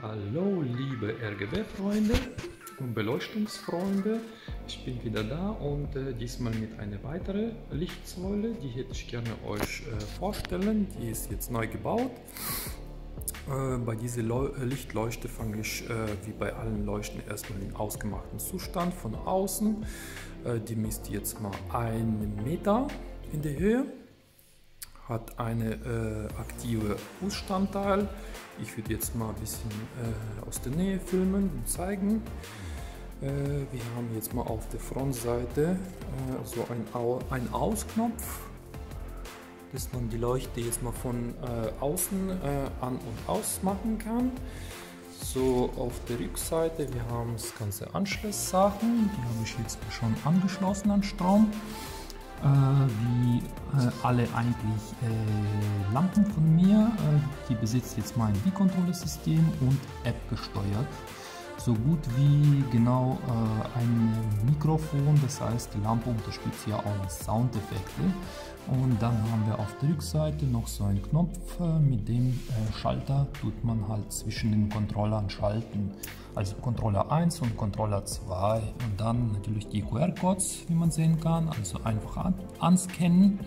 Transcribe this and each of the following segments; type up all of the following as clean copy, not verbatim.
Hallo liebe RGB-Freunde und Beleuchtungsfreunde, ich bin wieder da und diesmal mit einer weiteren Lichtsäule, die hätte ich gerne euch vorstellen. Die ist jetzt neu gebaut. Bei dieser Lichtleuchte fange ich wie bei allen Leuchten erstmal in ausgemachten Zustand von außen. Die misst jetzt mal 1 Meter in der Höhe. Hat eine aktive Fußstandteil. Ich würde jetzt mal ein bisschen aus der Nähe filmen und zeigen. Wir haben jetzt mal auf der Frontseite so ein Ausknopf, dass man die Leuchte jetzt mal von außen an und aus machen kann. So, auf der Rückseite, wir haben das ganze Anschlusssachen, die habe ich jetzt schon angeschlossen an Strom. Wie alle eigentlich Lampen von mir, die besitzt jetzt mein Wii-Controller-System und App gesteuert. So gut wie genau ein Mikrofon, das heißt die Lampe unterstützt ja auch Soundeffekte. Und dann haben wir auf der Rückseite noch so einen Knopf, mit dem Schalter tut man halt zwischen den Controllern schalten. Also Controller 1 und Controller 2 und dann natürlich die QR-Codes, wie man sehen kann, also einfach anscannen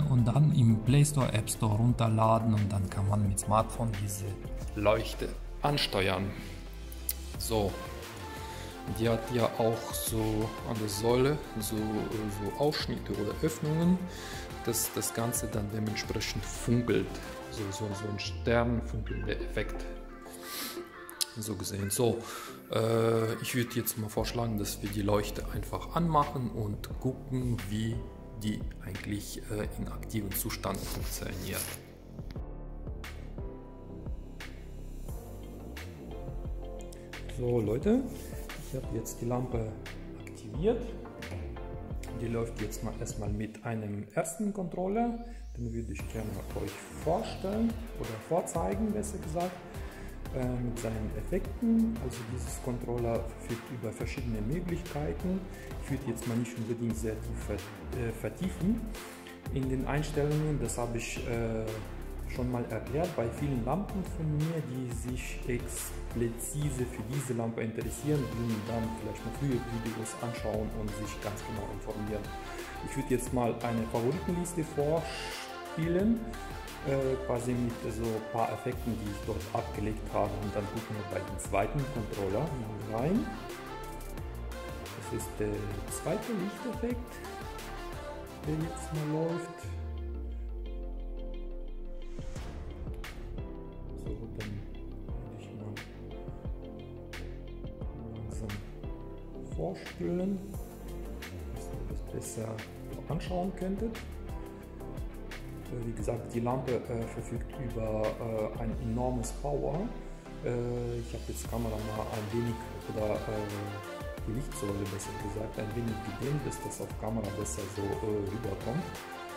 und dann im Play Store, App Store runterladen und dann kann man mit Smartphone diese Leuchte ansteuern. So, die hat ja auch so an der Säule so Ausschnitte oder Öffnungen, dass das Ganze dann dementsprechend funkelt, so ein sternfunkelnder Effekt. So gesehen. So, ich würde jetzt mal vorschlagen, dass wir die Leuchte einfach anmachen und gucken, wie die eigentlich in aktivem Zustand funktioniert. So Leute, ich habe jetzt die Lampe aktiviert. Die läuft jetzt mal erstmal mit einem ersten Controller. Den würde ich gerne euch vorstellen oder vorzeigen, besser gesagt. Mit seinen Effekten. Also dieses Controller verfügt über verschiedene Möglichkeiten. Ich würde jetzt mal nicht unbedingt sehr tief vertiefen in den Einstellungen. Das habe ich schon mal erklärt bei vielen Lampen von mir, die sich explizit für diese Lampe interessieren, die dann vielleicht mal frühe Videos anschauen und sich ganz genau informieren. Ich würde jetzt mal eine Favoritenliste vorspielen. Quasi mit so ein paar Effekten, die ich dort abgelegt habe, und dann gucken wir bei dem zweiten Controller rein. Das ist der zweite Lichteffekt, der jetzt mal läuft. So, dann würde ich mal langsam vorspülen, dass ihr das besser anschauen könntet. Wie gesagt, die Lampe verfügt über ein enormes Power. Ich habe jetzt Kamera mal ein wenig, oder die Lichtsäule besser gesagt, ein wenig gedimmt, dass das auf Kamera besser so rüberkommt.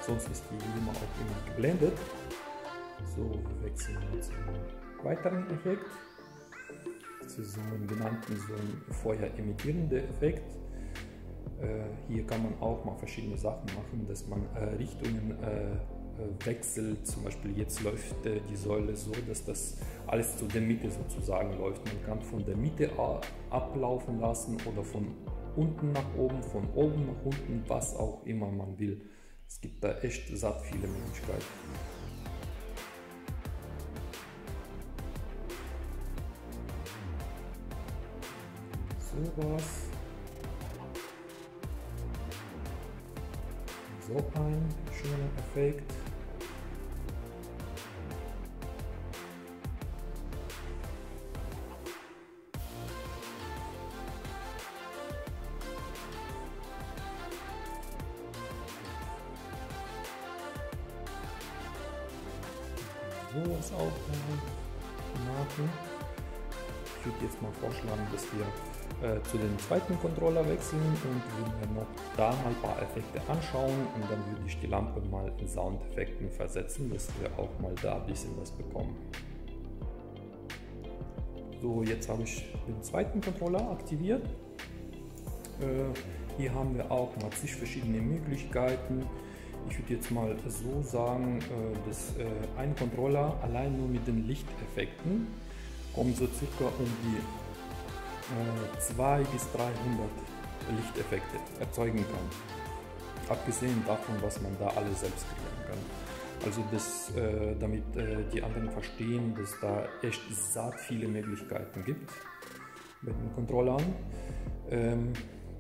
Sonst ist die immer auch immer geblendet. So, wir wechseln jetzt zum weiteren Effekt. Zu so einem genannten, so ein Feuer emittierender Effekt. Hier kann man auch mal verschiedene Sachen machen, dass man Richtungen wechselt. Zum Beispiel jetzt läuft die Säule so, dass das alles zu der Mitte sozusagen läuft. Man kann von der Mitte ablaufen lassen oder von unten nach oben, von oben nach unten, was auch immer man will. Es gibt da echt satt viele Möglichkeiten. So was. So ein schöner Effekt. So was auch machen. Ich würde jetzt mal vorschlagen, dass wir zu dem zweiten Controller wechseln und würden noch da mal ein paar Effekte anschauen, und dann würde ich die Lampe mal in Soundeffekten versetzen, dass wir auch mal da ein bisschen was bekommen. So, jetzt habe ich den zweiten Controller aktiviert. Hier haben wir auch mal zig verschiedene Möglichkeiten. Ich würde jetzt mal so sagen, dass ein Controller allein nur mit den Lichteffekten kommt so circa um die 200 bis 300 Lichteffekte erzeugen kann. Abgesehen davon, was man da alles selbst kreieren kann. Also das, damit die anderen verstehen, dass da echt satt viele Möglichkeiten gibt mit den Controllern.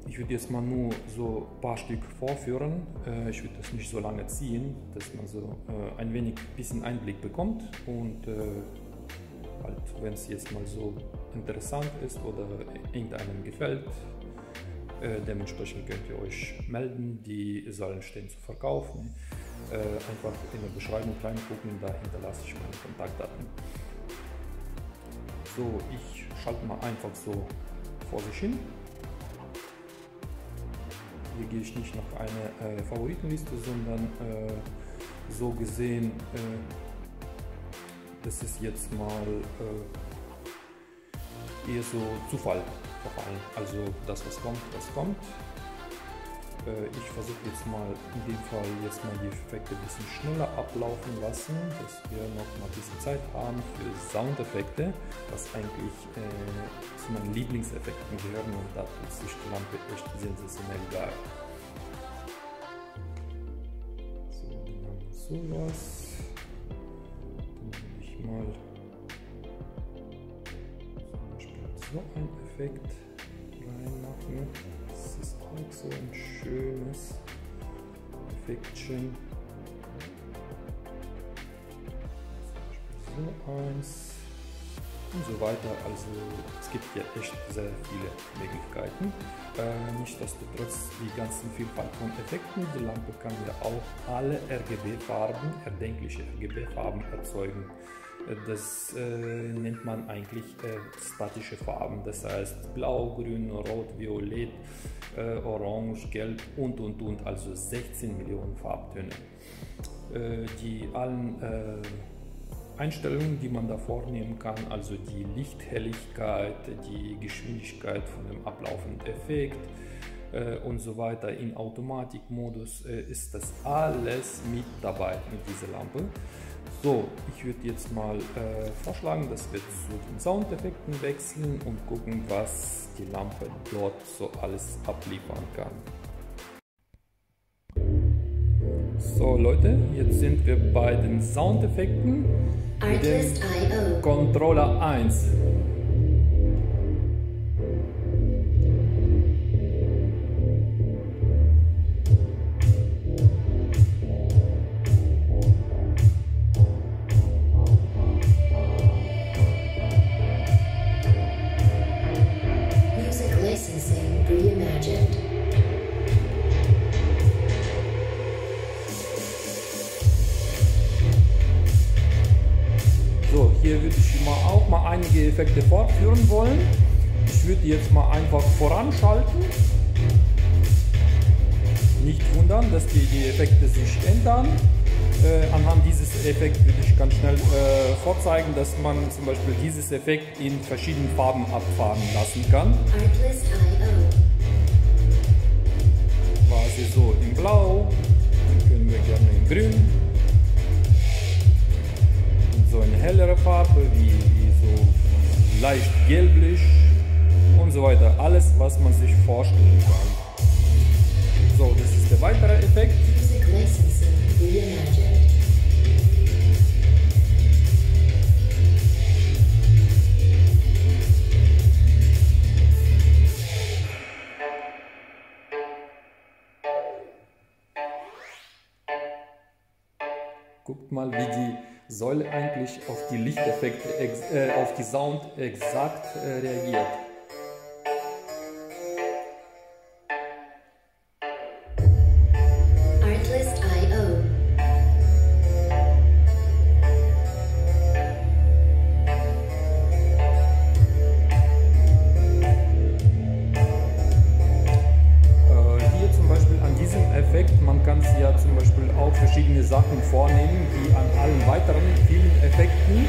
Ich würde jetzt mal nur so ein paar Stück vorführen. Ich würde das nicht so lange ziehen, dass man so ein bisschen Einblick bekommt. Und halt, wenn es jetzt mal so interessant ist oder irgendeinem gefällt, dementsprechend könnt ihr euch melden. Die sollen stehen zu verkaufen. Einfach in der Beschreibung reingucken, da hinterlasse ich meine Kontaktdaten. So, ich schalte mal einfach so vor sich hin. Hier gehe ich nicht nach einer Favoritenliste, sondern so gesehen, das ist jetzt mal eher so Zufall verfallen. Also das, was kommt, das kommt. Ich versuche jetzt mal in dem Fall jetzt mal die Effekte ein bisschen schneller ablaufen lassen, dass wir noch mal ein bisschen Zeit haben für Soundeffekte, was eigentlich zu meinen Lieblingseffekten gehören, und da tut sich die Lampe echt sensationell geil. So, dann haben wir sowas. Dann will ich mal zum Beispiel so einen Effekt reinmachen. Das ist auch so ein schönes Effektchen. So eins und so weiter. Also es gibt ja echt sehr viele Möglichkeiten. Nichtsdestotrotz die ganzen Vielfalt von Effekten. Die Lampe kann ja auch alle RGB-Farben, erdenkliche RGB-Farben erzeugen. Das nennt man eigentlich statische Farben, das heißt Blau, Grün, Rot, Violett, Orange, Gelb und, also 16 Millionen Farbtöne. Die allen Einstellungen, die man da vornehmen kann, also die Lichthelligkeit, die Geschwindigkeit von dem ablaufenden Effekt und so weiter, in Automatikmodus ist das alles mit dabei mit dieser Lampe. So, ich würde jetzt mal vorschlagen, dass wir zu den Soundeffekten wechseln und gucken, was die Lampe dort so alles abliefern kann. So Leute, jetzt sind wir bei den Soundeffekten mit dem Controller 1. So, hier würde ich auch mal einige Effekte fortführen wollen. Ich würde jetzt mal einfach voranschalten. Nicht wundern, dass die Effekte sich ändern. Anhand dieses Effekts würde ich ganz schnell vorzeigen, dass man zum Beispiel dieses Effekt in verschiedenen Farben abfahren lassen kann. Quasi so in Blau, dann können wir gerne in Grün. So eine hellere Farbe, wie so leicht gelblich und so weiter. Alles, was man sich vorstellen kann. So, das ist der weitere Effekt. Guckt mal, wie die Säule eigentlich auf die Lichteffekte, auf die Sound exakt reagiert. Man kann es ja zum Beispiel auch verschiedene Sachen vornehmen, wie an allen weiteren vielen Effekten,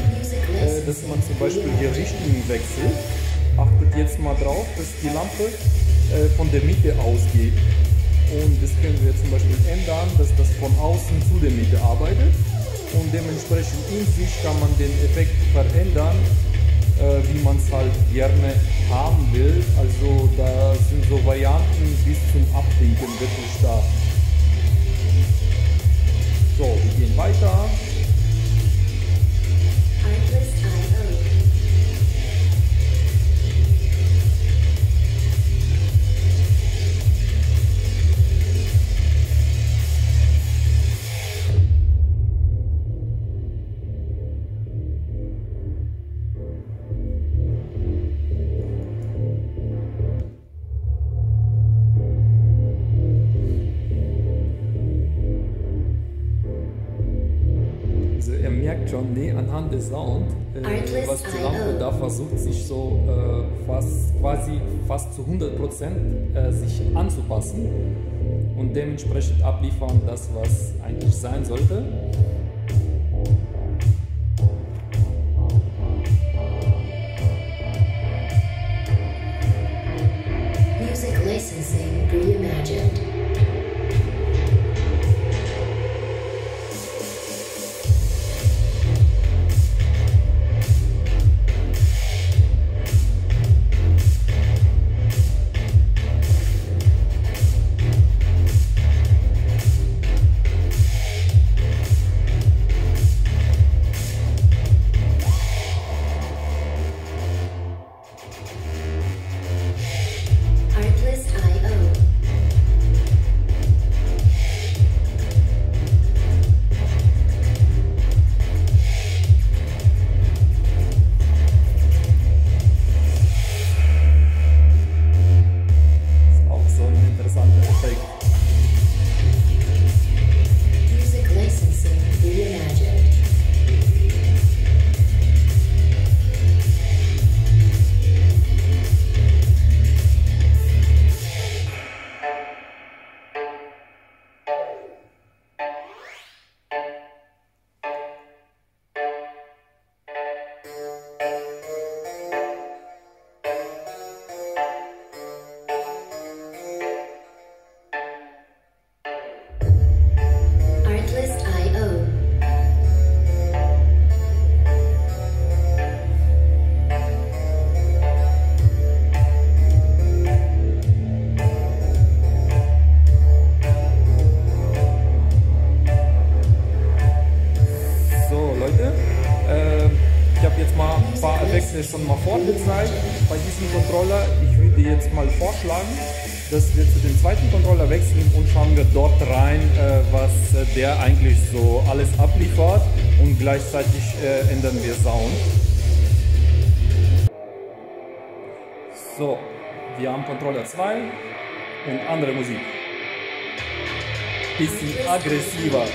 dass man zum Beispiel die Richtungen wechselt. Achtet jetzt mal drauf, dass die Lampe von der Mitte ausgeht. Und das können wir zum Beispiel ändern, dass das von außen zu der Mitte arbeitet. Und dementsprechend in sich kann man den Effekt verändern, wie man es halt gerne haben will. Also da sind so Varianten bis zum Abwinken wirklich da. So, wir gehen weiter. Ihr merkt schon, nee, anhand des Sound, was die Lampe da versucht, sich so fast zu 100% sich anzupassen und dementsprechend abliefern, das was eigentlich sein sollte. Music licensing reimagined. Schon mal vorgezeigt bei diesem Controller. Ich würde jetzt mal vorschlagen, dass wir zu dem zweiten Controller wechseln und schauen wir dort rein, was der eigentlich so alles abliefert, und gleichzeitig ändern wir Sound. So, wir haben Controller 2 und andere Musik. Bisschen aggressiver.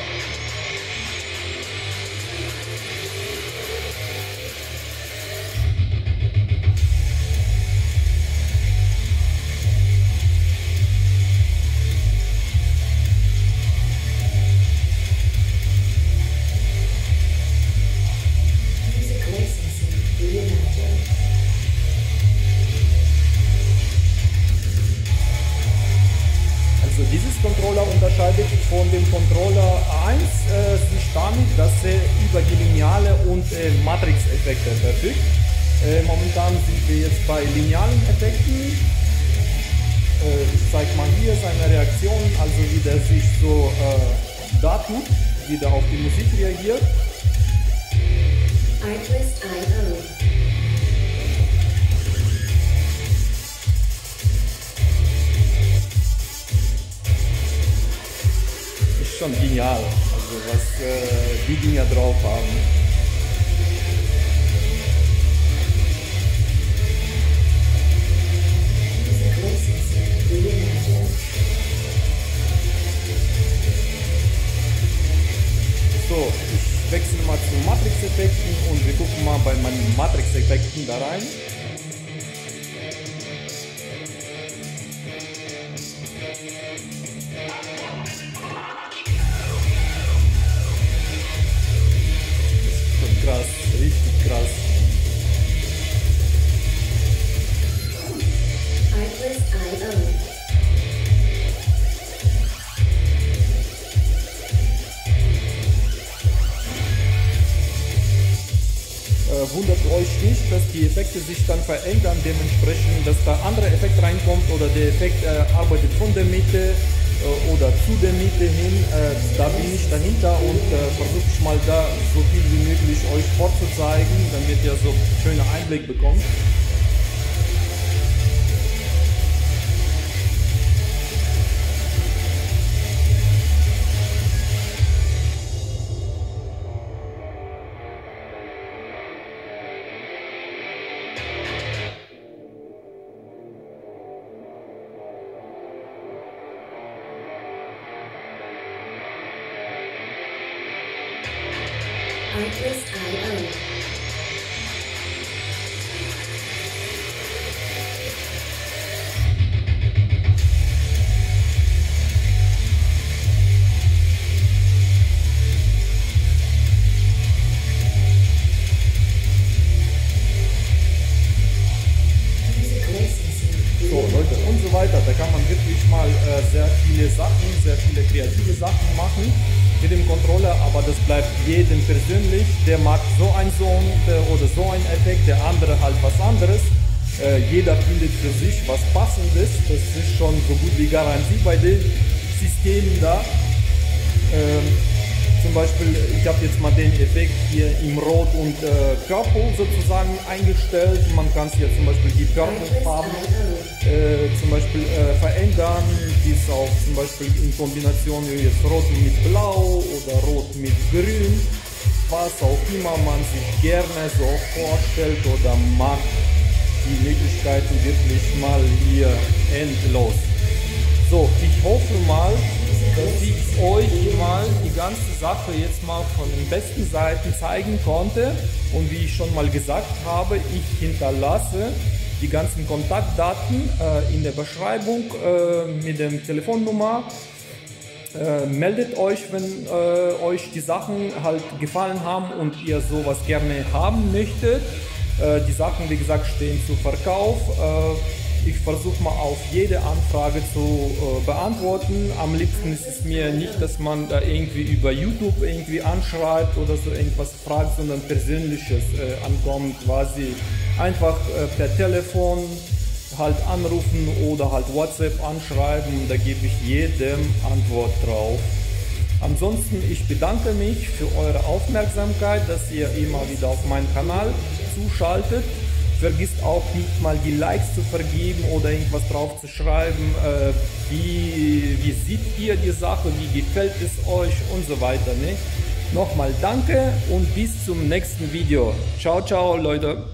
Also dieses Controller unterscheidet von dem Controller 1 sich damit, dass er über die Lineale und Matrix-Effekte verfügt. Momentan sind wir jetzt bei linealen Effekten. Ich zeige mal hier seine Reaktion, also wie der sich so da tut, wie der auf die Musik reagiert. Artlist.io. Schon genial, also was die Dinger drauf haben. So, ich wechsle mal zu Matrix-Effekten und wir gucken mal bei meinen Matrix-Effekten da rein. Krass, richtig krass. Artlist.io. Wundert euch nicht, dass die Effekte sich dann verändern, dementsprechend, dass da andere Effekt reinkommt oder der Effekt arbeitet von der Mitte oder zu der Mitte hin. Da bin ich dahinter und versuche ich mal da so viel wie möglich euch vorzuzeigen, damit ihr so einen schönen Einblick bekommt. Artlist.io. So Leute und so weiter, da kann man wirklich mal sehr viele Sachen, sehr viele kreative Sachen machen mit dem Controller, aber das bleibt jedem persönlich. Der mag so ein Sound oder so ein Effekt, der andere halt was anderes. Jeder findet für sich was Passendes, das ist schon so gut wie Garantie bei den Systemen da. Zum Beispiel, ich habe jetzt mal den Effekt hier im Rot und Purple sozusagen eingestellt. Man kann hier zum Beispiel die Purple-Farben zum Beispiel verändern. Dies auch zum Beispiel in Kombination jetzt Rot mit Blau oder Rot mit Grün. Was auch immer man sich gerne so vorstellt oder mag. Die Möglichkeiten wirklich mal hier endlos. So, ich hoffe mal, dass ich euch mal die ganze Sache jetzt mal von den besten Seiten zeigen konnte. Und wie ich schon mal gesagt habe, ich hinterlasse die ganzen Kontaktdaten in der Beschreibung mit der Telefonnummer. Meldet euch, wenn euch die Sachen halt gefallen haben und ihr sowas gerne haben möchtet. Die Sachen, wie gesagt, stehen zu Verkauf. Ich versuche mal auf jede Anfrage zu beantworten. Am liebsten ist es mir nicht, dass man da irgendwie über YouTube irgendwie anschreibt oder so irgendwas fragt, sondern Persönliches ankommt, quasi einfach per Telefon halt anrufen oder halt WhatsApp anschreiben. Da gebe ich jedem Antwort drauf. Ansonsten, ich bedanke mich für eure Aufmerksamkeit, dass ihr immer wieder auf meinen Kanal zuschaltet. Vergisst auch nicht mal die Likes zu vergeben oder irgendwas drauf zu schreiben. Wie seht ihr die Sache, wie gefällt es euch und so weiter. Ne? Nochmal danke und bis zum nächsten Video. Ciao, ciao Leute.